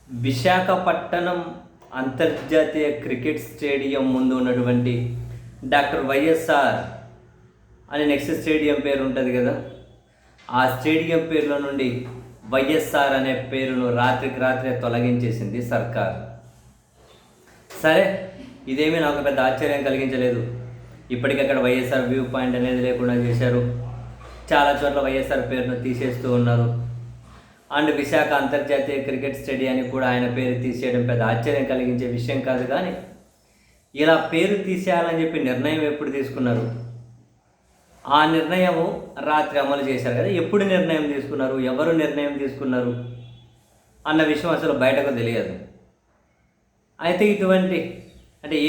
విశాఖపట్నం అంతర్జాతీయ cricket stadium ముందు ఉన్నటువంటి డాక్టర్ వైఎస్ఆర్ అని నెక్స్ట్ స్టేడియం పేరు ఉంటుంది కదా, ఆ స్టేడియం పేరులో నుండి వైఎస్ఆర్ అనే పేరును రాత్రికి రాత్రే తొలగించేసింది సర్కార్. సరే, ఇదేమీ నాకు పెద్ద ఆశ్చర్యం కలిగించలేదు. ఇప్పటికక్కడ వైఎస్ఆర్ వ్యూ పాయింట్ అనేది లేకుండా చేశారు. చాలా చోట్ల వైఎస్ఆర్ పేరును తీసేస్తూ ఉన్నారు. అండ్ విశాఖ అంతర్జాతీయ క్రికెట్ స్టేడియానికి కూడా ఆయన పేరు తీసేయడం పెద్ద ఆశ్చర్యం కలిగించే విషయం కాదు. కానీ ఇలా పేరు తీసేయాలని చెప్పి నిర్ణయం ఎప్పుడు తీసుకున్నారు? ఆ నిర్ణయము రాత్రి అమలు చేశారు కదా. ఎప్పుడు నిర్ణయం తీసుకున్నారు, ఎవరు నిర్ణయం తీసుకున్నారు అన్న విషయం అసలు బయటకు తెలియదు. అయితే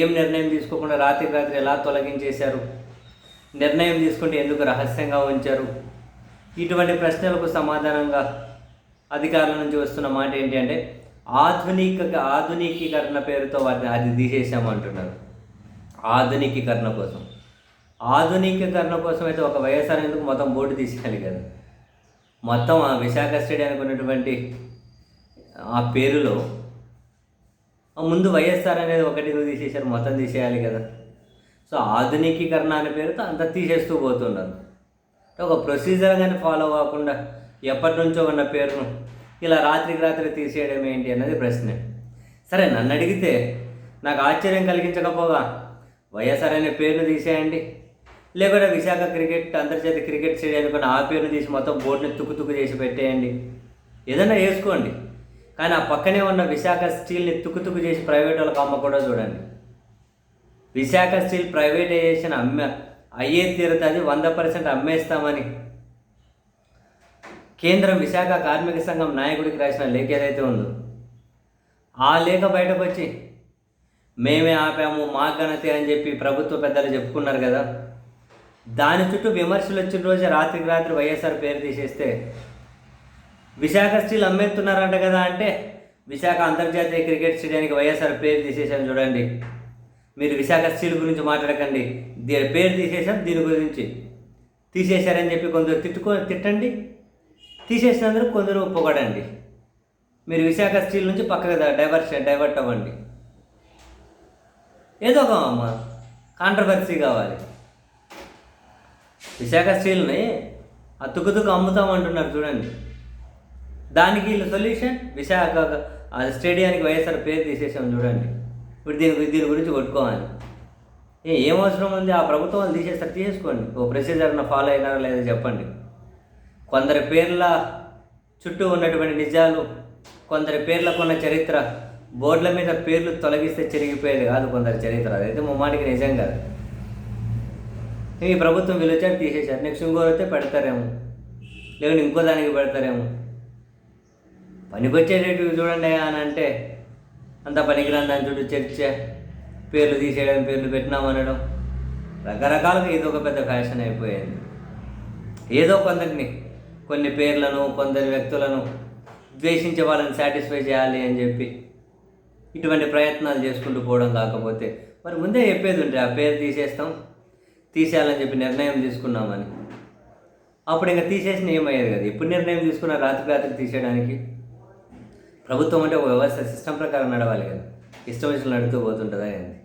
ఏం నిర్ణయం తీసుకోకుండా రాత్రికి రాత్రి ఎలా తొలగించేశారు, నిర్ణయం తీసుకుంటే ఎందుకు రహస్యంగా ఉంచారు? ఇటువంటి ప్రశ్నలకు సమాధానంగా అధికారుల నుంచి వస్తున్న మాట ఏంటి అంటే, ఆధునికీకరణ పేరుతో వాటిని అది తీసేసామంటున్నారు. ఆధునికీకరణ కోసం అయితే ఒక వైఎస్ఆర్ ఎందుకు మొత్తం బోర్డు తీసేయాలి కదా. మొత్తం ఆ విశాఖ స్టేడియానికి ఉన్నటువంటి ఆ పేరులో ముందు వైఎస్ఆర్ అనేది ఒకటి తీసేశారు, మొత్తం తీసేయాలి కదా. సో ఆధునికీకరణ అనే పేరుతో అంత తీసేస్తూ పోతున్నారు. ఒక ప్రొసీజర్ కానీ ఫాలో అవ్వకుండా ఎప్పటి నుంచో ఉన్న పేరును ఇలా రాత్రికి రాత్రి తీసేయడం ఏంటి అన్నది ప్రశ్న. సరే, నన్ను అడిగితే నాకు ఆశ్చర్యం కలిగించకపోగా వైఎస్ఆర్ అనే పేరును తీసేయండి, లేకపోతే విశాఖ అంతర్జాతీయ క్రికెట్ స్టేడియానికి ఆ పేరును తీసి మొత్తం బోర్డుని తుక్కు చేసి పెట్టేయండి, ఏదైనా వేసుకోండి. కానీ ఆ పక్కనే ఉన్న విశాఖ స్టీల్ని తుక్కు చేసి ప్రైవేట్ వాళ్ళకి అమ్మకూడదు. చూడండి, విశాఖ స్టీల్ ప్రైవేటైజేషన్ అయ్యే తీరుతుంది, 100% అమ్మేస్తామని కేంద్రం విశాఖ కార్మిక సంఘం నాయకుడికి రాసిన లేఖ ఏదైతే ఉందో, ఆ లేఖ బయటకు వచ్చి మేమే ఆపాము, మా ఘనతే అని చెప్పి ప్రభుత్వ పెద్దలు చెప్పుకున్నారు కదా. దాని చుట్టూ విమర్శలు వచ్చిన రోజే రాత్రికి రాత్రి వైఎస్ఆర్ పేరు తీసేస్తే విశాఖ స్టీల్ అమ్మేస్తున్నారంట కదా. అంటే విశాఖ అంతర్జాతీయ క్రికెట్ స్టేడియానికి వైఎస్ఆర్ పేరు తీసేసాం చూడండి. మీరు విశాఖ స్టీల్ గురించి మాట్లాడకండి, దీని పేరు తీసేసాం, దీని గురించి తీసేశారని చెప్పి కొందరు తిట్టండి, తీసేసినందుకు కొందరు పొగడండి. మీరు విశాఖ స్టీల్ నుంచి పక్కకు డైవర్ట్ అవ్వండి. ఏదో ఒక కాంట్రవర్సీ కావాలి. విశాఖ స్టీల్ని తుక్కు అమ్ముతామంటున్నారు చూడండి. దానికి వీళ్ళు సొల్యూషన్ విశాఖ స్టేడియానికి వైఎస్ఆర్ పేరు తీసేసాం చూడండి. ఇప్పుడు దీని గురించి కొట్టుకోవాలి. ఏం అవసరం ఉంది? ఆ ప్రభుత్వం వాళ్ళు తీసేసుకోండి. ఓ ప్రొసీజర్ను ఫాలో అయినారా లేదా చెప్పండి. కొందరి పేర్ల చుట్టూ ఉన్నటువంటి నిజాలు, కొందరి పేర్లకు ఉన్న చరిత్ర, బోర్డుల మీద పేర్లు తొలగిస్తే చెరిగిపోయేది కాదు కొందరి చరిత్ర. అదైతే ముమ్మాటికి నిజం కాదు. ఈ ప్రభుత్వం వీళ్ళొచ్చారు తీసేశారు, నెక్స్ట్ ఇంకోరైతే పెడతారేమో, లేకుంటే ఇంకో దానికి పెడతారేమో. పనికొచ్చేటట్టు చూడండి అని అంటే అంత పనికిరాని దాని చుట్టూ చర్చ, పేర్లు తీసేయడం, పేర్లు పెట్టినామనడం, రకరకాలుగా ఇది ఒక పెద్ద ఫ్యాషన్ అయిపోయింది. ఏదో కొన్ని పేర్లను, కొందరి వ్యక్తులను ద్వేషించే వాళ్ళని సాటిస్ఫై చేయాలి అని చెప్పి ఇటువంటి ప్రయత్నాలు చేసుకుంటూ పోవడం కాకపోతే మరి ముందే చెప్పేది ఉంటే ఆ పేరు తీసేయాలని చెప్పి నిర్ణయం తీసుకున్నామని. అప్పుడు ఇంకా తీసేసిన ఏమయ్యేది కదా. ఎప్పుడు నిర్ణయం తీసుకున్న రాత్రికి తీసేయడానికి? ప్రభుత్వం అంటే ఒక వ్యవస్థ సిస్టమ్ ప్రకారం నడవాలి కదా, ఇష్టం వచ్చిన నడుతూ పోతుంటుందా ఏంటి?